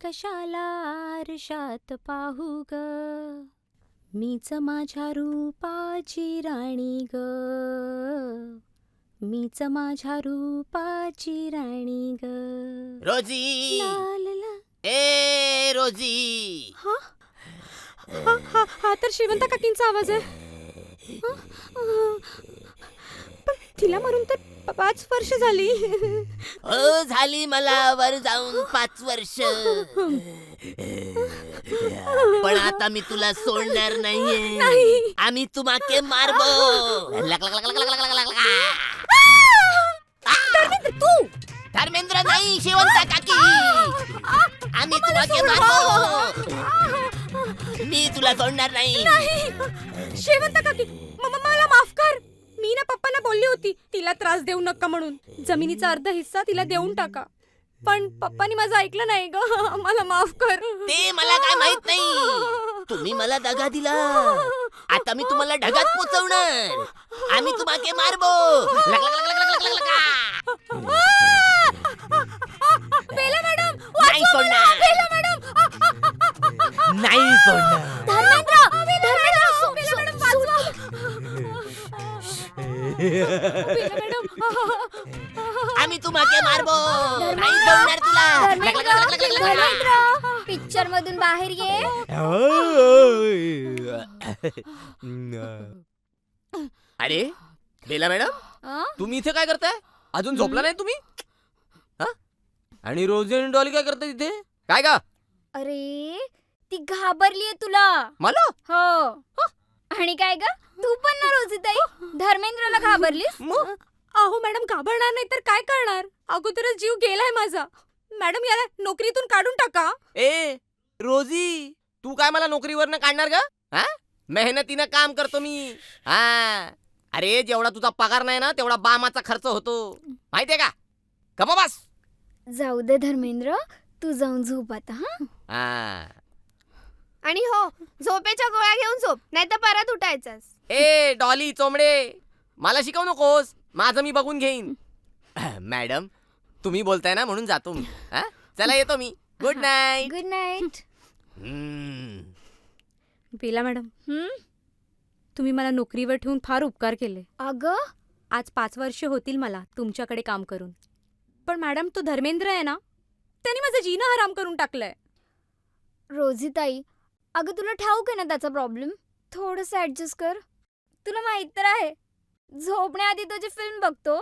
कशाला आरशात पाहू ग, मीच माझ्या रूपाची राणी ग, मीच माझ्या रूपाची राणी ग. रोजी, ला ला ला. ए रोजी. हा हा हा हा तर श्रीमंत काकींचा आवाज आहे. पण तिला मरून तर 5 वर्ष झाली. हो झाली मला वर जाऊन 5 वर्ष. पण आता मी तुला सोडणार नाहीये. नाही. आम्ही तुम्हाके मारबो. लक लक लक लक लक लक लक. धर्मेंद्र, तू धर्मेंद्र नाही, शेवंता काकी. आम्ही तुम्हाके मारबो. मी तुला सोडणार नाही. नाही. शेवंत काकी, मला माफ कर. मी ना पप्पांना बोलली होती तिला त्रास देऊ नका म्हणून. जमिनीचा अर्धा हिस्सा तिला देऊन टाका. पण पप्पानी माझं ऐकलं नाही ग. मला माफ कर. ते मला काय माहित नाही. तुम्ही मला दगा दिला. आता मी तुम्हाला ढगात पोचवणार. आम्ही तुम्हाके मारबो. लक लक लक लक लक लक लक. बेला मॅडम, नाही सोडणार. बेला मॅडम. नाही सोडणार. धर्मेंद्र, बेला मॅडम वाचवा. बेला मॅडम. आम्ही तुम्हाके मारबो. नाही सोडणार तुला. लक लक लक लक लक लक. पिक्चर मधून बाहेर ये. अरे बेला मॅडम, तुम्ही इथे काय करताय? अजून झोपला नाही तुम्ही? आणि रोजी आणि डॉली काय करताय तिथे? काय का? अरे ती घाबरलीये तुला. मला? हो. आणि काय ग, तू पण ना रोजीताई धर्मेंद्रला घाबरलीस? अहो मॅडम, घाबरणार नाही तर काय करणार. अगोदरच जीव गेलाय माझा. मॅडम, याला नोकरीतून काढून टाका. ए रोजी, तू काय मला नोकरीवरनं काढणार ग? हा, मेहनतीनं काम करतो मी. हा, अरे जेवढा तुझा पगार नाही ना तेवढा बामाचा खर्च होतो, माहितीये का? गप्प बस. जाऊ दे धर्मेंद्र, तू जाऊन झोप आता. हा. आणि हो, झोपेच्या गोळ्या घेऊन झोप, नाही तर परत उठायचंस. ए डॉली चोमडे, मला शिकवू नकोस. माझं मी बघून घेईन. मॅडम, तुम्ही बोलताय ना म्हणून जातो मी. हा, चला येतो मी. Good night. Good night. Bela madam, तुम्ही मला नोकरीवर ठेवून फार उपकार केले. अगं, आज 5 वर्ष होतील मला तुमच्याकडे काम करून. पण मॅडम, तो धर्मेंद्र आहे ना, त्याने माझं जीणं हराम करून टाकलंय. रोजीताई, अगं तुला ठाऊक आहे ना त्याचा प्रॉब्लेम. थोडंसं ऍडजस्ट कर. तुला माहित तर आहे, झोपण्याआधी तो जी फिल्म बघतो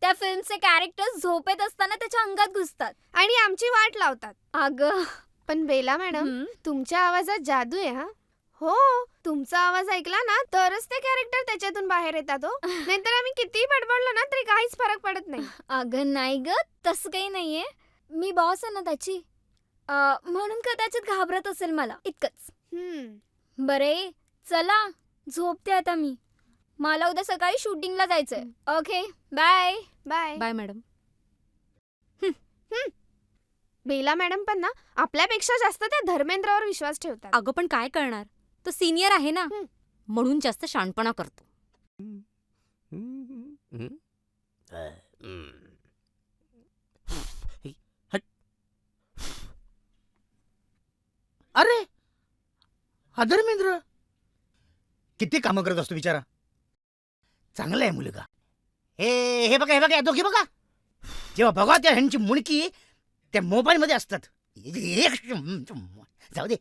त्या फिल्मचे कॅरेक्टर्स झोपेत असताना त्याच्या अंगात घुसतात आणि आमची वाट लावतात. अगं. पण बेला मॅडम, तुमच्या आवाजात जादू आहे. हा हो, तुमचा आवाज ऐकला ना तरच ते कॅरेक्टर त्याच्यातून बाहेर येतात. हो, नाहीतर आम्ही कितीही बडबडलो ना तरी काहीच फरक पडत नाही. अगं नाही ग, तसं काही नाहीये. मी बॉस आहे ना त्याची, म्हणून कदाचित घाबरत असेल मला, इतकंच. बरे चला, झोपते आता मी. मला उद्या सकाळी शूटिंगला जायचंय. Okay, bye. Bye bye madam. Bela madam पण ना आपल्यापेक्षा जास्त त्या धर्मेंद्रावर विश्वास ठेवतात. अगं पण काय करणार, तो सिनियर आहे ना, म्हणून जास्त शाणपणा करतो. अरे हा धर्मेंद्र किती कामं करत असतो बिचारा. चांगला आहे मुलगा. हे बघा, हे बघा, या दोघी बघा. जेव्हा बघा त्या ह्यांची मुणकी त्या मोबाईल मध्ये असतात. जाऊ दे.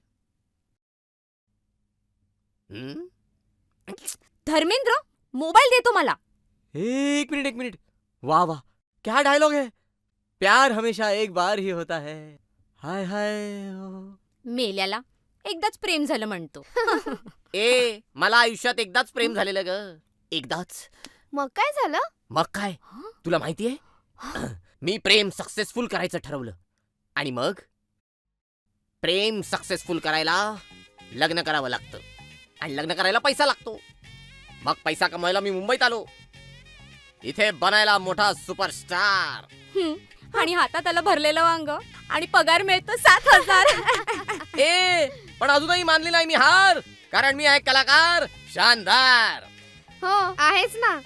धर्मेंद्र, मोबाईल देतो मला. एक मिनिट. वाह वाह, क्या डायलॉग है. प्यार हमेशा एक बार ही होता है. हाय हाय. मेल्याला एकदाच प्रेम झालं म्हणतो. ए मला आयुष्यात एकदाच प्रेम झालेलं ग, एकदाच. मग काय झालं? मग काय, तुला माहितीये, मी प्रेम सक्सेसफुल करायचं ठरवलं. आणि मग प्रेम सक्सेसफुल करायला लग्न करावं लागतं. आणि लग्न करायला पैसा लागतो. मग पैसा कमवायला मी मुंबईत आलो. इथे बनायला मोठा सुपरस्टार. आणि हातात आलं भरलेलं वांग आणि पगार मिळतो 7,000. ए पण अजूनही मानली नाही मी हार, कारण मी आहे कलाकार शानदार. हो आहेच ना.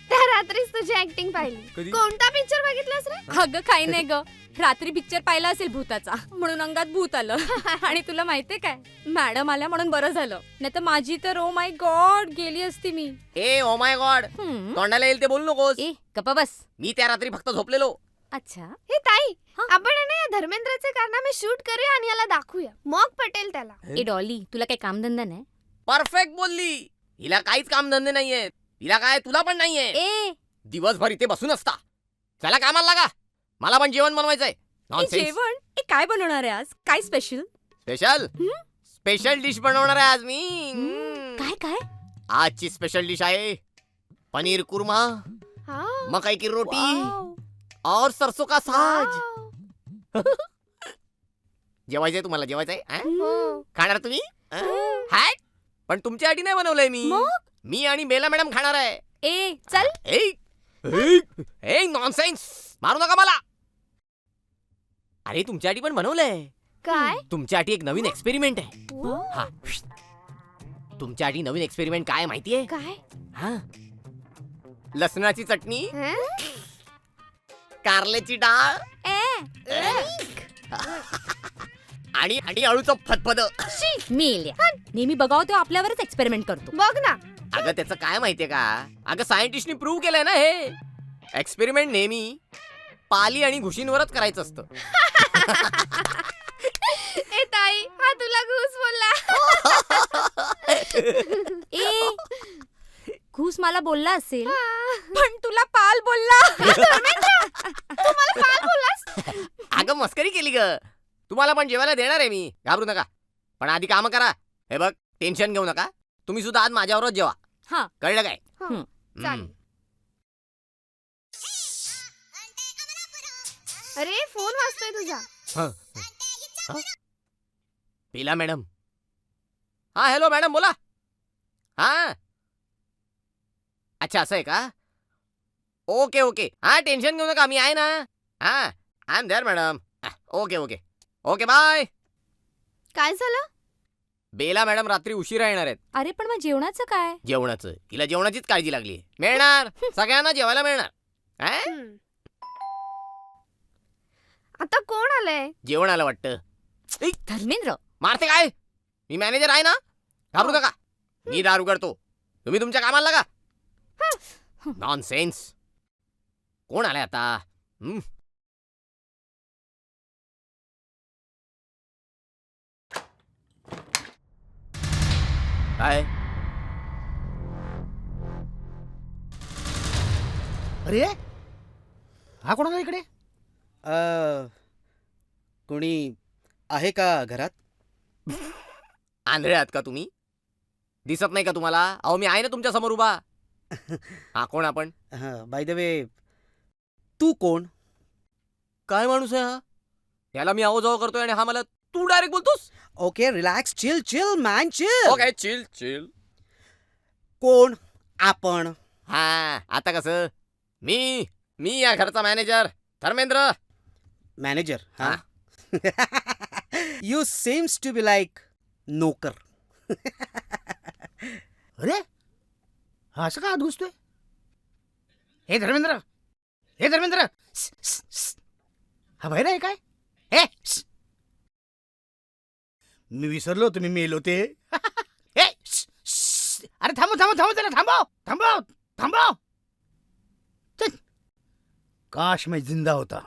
त्या रात्रीच तुझी ऍक्टिंग पाहिली. कधी? कोणता पिक्चर बघितलास रे? अगं काही नाही ग, रात्री पिक्चर पाहिला असेल भूताचा म्हणून अंगात भूत आलं. आणि तुला माहितीये काय, मॅडम आल्या म्हणून बरं झालं, नाही तर माझी तर ओ माय गॉड गेली असती मी. ए ओ माय गॉड, तोंडाला येईल ते बोलू नकोस. ए गप्पा बस. मी त्या रात्री फक्त झोपलेलो. अच्छा. हे ताई, हा? आपण आहे ना या धर्मेंद्रचे कारनामे शूट करूया आणि याला दाखवूया. मग पटेल त्याला. ए डॉली, तुला काही कामधंदा नाही? परफेक्ट बोलली. हिला काहीच काम धंदे नाहीयेत. हिला काय, तुला पण नाहीये. ए दिवसभर इथे बसून असता. चला कामाला लागा. मला पण जेवण बनवायचंय. ए, नॉनसेन्स. जेवण ए काय बनवणार आहे आज? काय स्पेशल? स्पेशल स्पेशल डिश बनवणार आहे आज मी. काय काय? आजची स्पेशल डिश आहे पनीर कुर्मा, हा. मकई की रोटी वाव. और सरसों का साग. वाव. जेवायचंय तुम्हाला, जेवायचंय अं? हो. खाणार तुम्ही हाय? पण तुमच्यासाठी नाही बनवलंय मी. मग? मी आणि बेला मॅडम खाणार आहे. ए चल. ए नॉनसेन्स, मारू नका मला. अरे तुमच्यासाठी पण बनवलंय. काय? तुमच्यासाठी एक नवीन एक्सपेरिमेंट आहे. हो? हा, तुमच्यासाठी नवीन एक्सपेरिमेंट काय माहितीये? काय? हा, लसणाची चटणी, हं? कारल्याची डाळ आणि आणि अळूचं फतफद. मेल्या, नेहमी बघाव तो आपल्यावरच एक्सपेरिमेंट करतो. बघ ना. अगं त्याचं काय माहितीये का, अगं सायंटिस्टनी प्रूव्ह केलंय ना हे. एक्सपेरिमेंट नेहमी पाली आणि घुशींवरच करायचं असतं. ए ताई, हा तुला घुस बोलला. ए घुस मला बोलला असेल, पण तुला पाल बोलला. तुम्हाला पाल बोललास? अगं मस्करी केली ग. तुम्हाला पण जेवायला देणार आहे मी, घाबरू नका. पण आधी काम करा. हे बघ, टेन्शन घेऊ नका. तुम्ही सुद्धा आज माझ्यावरच जेवा. हा. कळलं काय? हं, चालेल. हम्म. अरे फोन वाजतोय तुझा. हं, हं. पेला मॅडम. हा हॅलो मॅडम, बोला. हा अच्छा, असं आहे का? ओके ओके, हा टेन्शन घेऊ नका, मी आहे ना. हा I am there madam. Okay okay okay bye. काय झालं? बेला मॅडम रात्री उशिरा येणार आहेत. अरे पण मग जेवणाचं काय? जेवणाचं, तिला जेवणाचीच काळजी लागली. मिळणार, सगळ्यांना जेवायला मिळणार. हा? हं. आता कोण आलंय? जेवण आलं वाटतं. धर्मेंद्र. मारते काय? मी मॅनेजर आहे ना, घाबरू नका. मी दार उघडतो, तुम्ही तुमच्या कामाला लागा. नॉनसेन्स. कोण आलाय आता? हं? काय? अरे हा कोण आला इकडे? कोणी आहे का घरात? आंधळे आहात का तुम्ही? दिसत नाही का तुम्हाला? अहो मी आहे ना तुमच्या समोर उभा. हा कोण आपण? बाय द वे, तू कोण? काय माणूस आहे हा? याला मी आहो जाओ करतोय आणि हा मला तू डायरेक्ट बोलतोस. Okay relax, chill chill man chill. Okay chill chill. कोण आपण? हा आता कसं? मी या घरचा मॅनेजर धर्मेंद्र. मॅनेजर. हा. You seems to be like नोकर. अरे हा असं का आत घुसतोय? हे धर्मेंद्र, हे धर्मेंद्र, हा बाहेर आहे काय? हे मी विसरलो तुम्ही मेलो ते. हे अरे थांबव थांबव थांबव त्याला, थांबव थांबव थांबव. चल. काश मैं जिंदा होता.